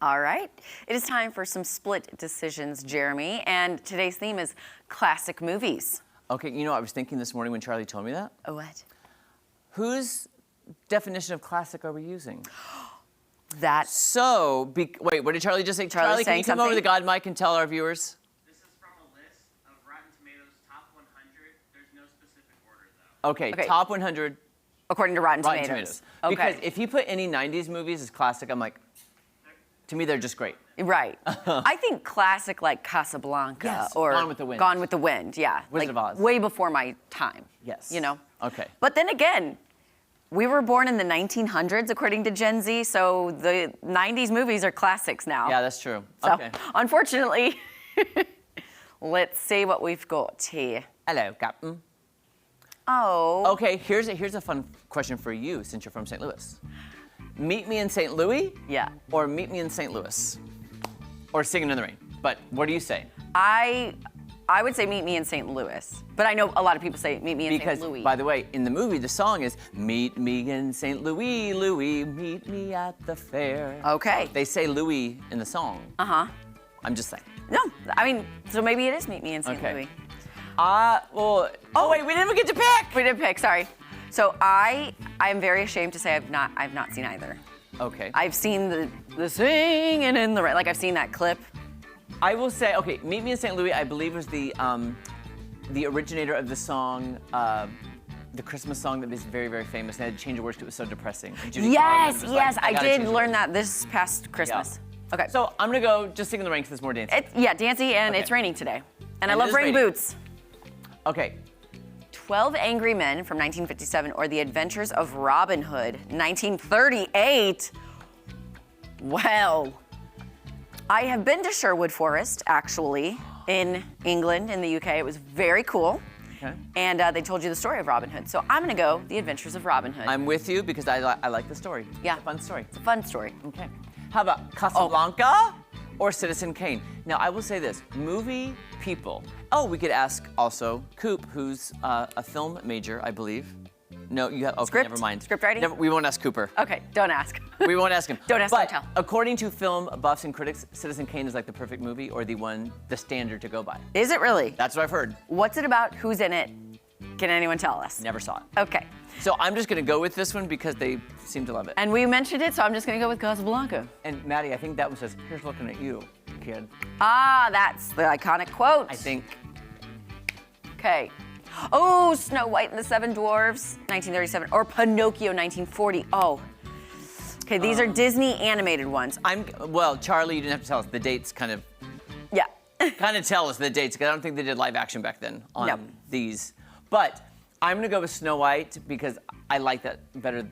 All right. It is time for some split decisions, Jeremy. And today's theme is classic movies. Okay, you know, I was thinking this morning when Charlie told me that. Oh, what? Whose definition of classic are we using? That. So, wait, what did Charlie just say? Charlie, can you come over to the God mic and tell our viewers? This is from a list of Rotten Tomatoes top 100. There's no specific order, though. Okay, top 100. According to Rotten Tomatoes. Okay. Because if you put any 90s movies as classic, I'm like, to me, they're just great. Right. I think classic like Casablanca Yes, or Gone with the Wind. Gone with the Wind, yeah. Wizard of Oz. Way before my time. Yes. You know? Okay. But then again, we were born in the 1900s, according to Gen Z, so the 90s movies are classics now. Yeah, that's true. So, Okay. unfortunately, let's see what we've got here. Hello, Captain. Oh. Okay, here's a fun question for you since you're from St. Louis. Meet Me in St. Louis? Yeah. Or Meet Me in St. Louis? Or Singing in the Rain? But what do you say? I would say Meet Me in St. Louis, but I know a lot of people say Meet Me in St. Louis. Because, by the way, in the movie, the song is Meet Me in St. Louis, Louis, meet me at the fair. Okay. They say Louis in the song. Uh-huh. I'm just saying. No, I mean, so maybe it is Meet Me in St. Okay. Louis. Well, oh wait, we didn't even get to pick! We did pick, sorry. So I am very ashamed to say I've not seen either. Okay. I've seen the Singing in the Rain, like I've seen that clip. I will say, okay, Meet Me in St. Louis, I believe was the originator of the song, the Christmas song that is very, very famous. They had to change the words because it was so depressing. Yes, I did learn that this past Christmas. Yeah. Okay. So I'm gonna go just Sing in the Rain because it's more dancey. Yeah, dancey, and Okay. it's raining today. And I And it love is rain raining. boots. Okay. 12 Angry Men from 1957 or The Adventures of Robin Hood, 1938. Well, I have been to Sherwood Forest, actually, in England, in the UK. It was very cool. Okay. And they told you the story of Robin Hood. So I'm gonna go The Adventures of Robin Hood. I'm with you because I like the story. Yeah. It's a fun story. It's a fun story. Okay. How about Casablanca or Citizen Kane? Now, I will say this, movie people. Oh, we could ask also Coop, who's a film major, I believe. No, you have, okay, Script? never mind. Script writing? We won't ask Cooper. Okay, don't ask. We won't ask him. Don't ask, but don't tell. according to film buffs and critics, Citizen Kane is like the perfect movie or the standard to go by. Is it really? That's what I've heard. What's it about? Who's in it? Can anyone tell us? Never saw it. Okay. So I'm just gonna go with this one because they seem to love it. And we mentioned it, so I'm just gonna go with Casablanca. And Maddie, I think that one says, here's looking at you, kid. Ah, that's the iconic quote. I think. Okay. Oh, Snow White and the Seven Dwarfs, 1937, or Pinocchio, 1940. Oh. Okay, these are Disney animated ones. Well, Charlie, you didn't have to tell us. The dates kind of Yeah. tell us the dates, because I don't think they did live action back then on No. these. But I'm gonna go with Snow White because I like that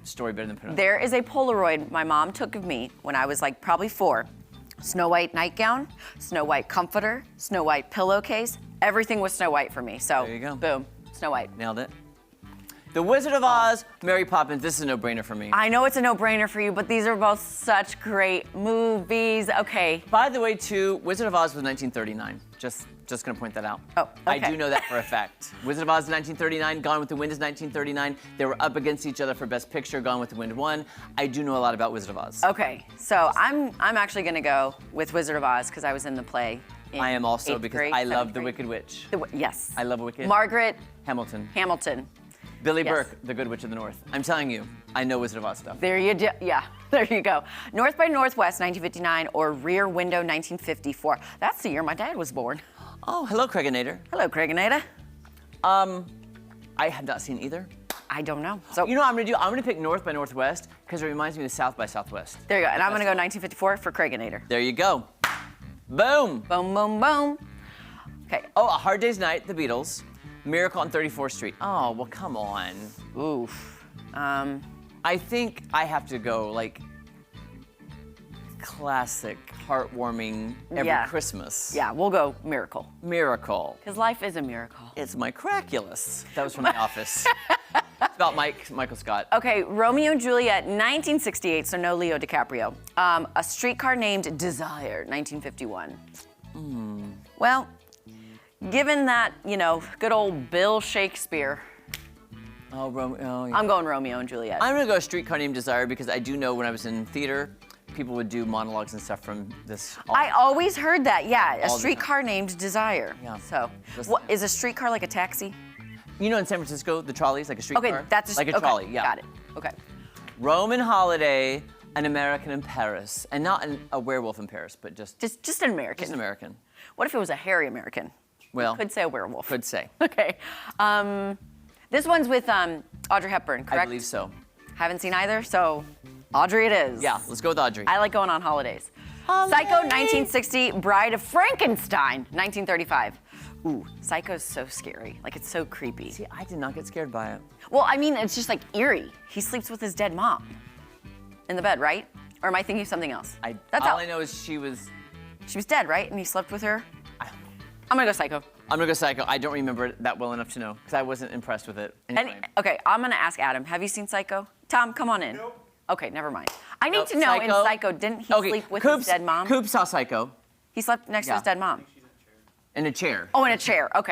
story better than Pinocchio. There is a Polaroid my mom took of me when I was like probably 4. Snow White nightgown, Snow White comforter, Snow White pillowcase. Everything was Snow White for me. So There you go. boom, Snow White. Nailed it. The Wizard of Oz, Mary Poppins, this is a no-brainer for me. I know it's a no-brainer for you, but these are both such great movies. Okay. By the way, too, Wizard of Oz was 1939. Just gonna point that out. Oh, I okay. do know that for a fact. Wizard of Oz is 1939, Gone with the Wind is 1939. They were up against each other for Best Picture, Gone with the Wind won. I do know a lot about Wizard of Oz. Okay, so I'm actually gonna go with Wizard of Oz because I was in the play. I am also 8th because grade, I love 7th The grade. Wicked Witch. Yes. I love Wicked. Margaret Hamilton. Hamilton. Billy Yes. Burke, The Good Witch of the North. I'm telling you, I know Wizard of Oz stuff. There you yeah, there you go. North by Northwest, 1959, or Rear Window, 1954. That's the year my dad was born. Oh, hello, Craiginator. Hello, Craig and Ada. I have not seen either. I don't know. So You know what I'm gonna do? I'm gonna pick North by Northwest because it reminds me of South by Southwest. there you go. And I'm gonna go 1954 for Craig and Ada. There you go. Boom. Boom, boom, boom. Okay. Oh, A Hard Day's Night, The Beatles. Miracle on 34th Street. Oh, well, come on. Oof. I think I have to go, like, classic, heartwarming, every Yeah. Christmas. Yeah, we'll go Miracle. Miracle. Because life is a miracle. It's micraculous. That was from The Office. It's about Michael Scott. Okay, Romeo and Juliet, 1968, so no Leo DiCaprio. A Streetcar Named Desire, 1951. Well, given that, you know, good old Bill Shakespeare, Oh, Romeo. Oh, yeah. I'm going Romeo and Juliet. I'm gonna go Streetcar Named Desire because I do know when I was in theater, people would do monologues and stuff from this. I always heard that. Yeah, a All the streetcar named Desire. Yeah. So, Listen. what is a streetcar like a taxi? You know, in San Francisco, the trolley's like a streetcar. Okay, that's like a okay, trolley. Yeah. Got it. Okay. Roman holiday, an American in Paris, and not a werewolf in Paris, but just Just an American. just an American. What if it was a hairy American? Well, Could say a werewolf. could say. Okay. This one's with Audrey Hepburn, correct? I believe so. Haven't seen either, so Audrey it is. Yeah, let's go with Audrey. I like going on holidays. Psycho 1960, Bride of Frankenstein 1935. Ooh, Psycho's so scary. Like, it's so creepy. See, I did not get scared by it. Well, I mean, it's just like eerie. He sleeps with his dead mom in the bed, right? Or am I thinking of something else? That's all how I know is she was. she was dead, right? And he slept with her. I'm gonna go Psycho. I'm gonna go Psycho. I don't remember it that well enough to know because I wasn't impressed with it. Anyway. Okay, I'm gonna ask Adam. Have you seen Psycho? Tom, come on in. Nope. Okay, never mind. I need Nope. to know in Psycho? Psycho, didn't he Okay, sleep with Coop, his dead mom? Coop saw Psycho He slept next to Yeah. his dead mom. in a chair. Oh, in a chair. Okay.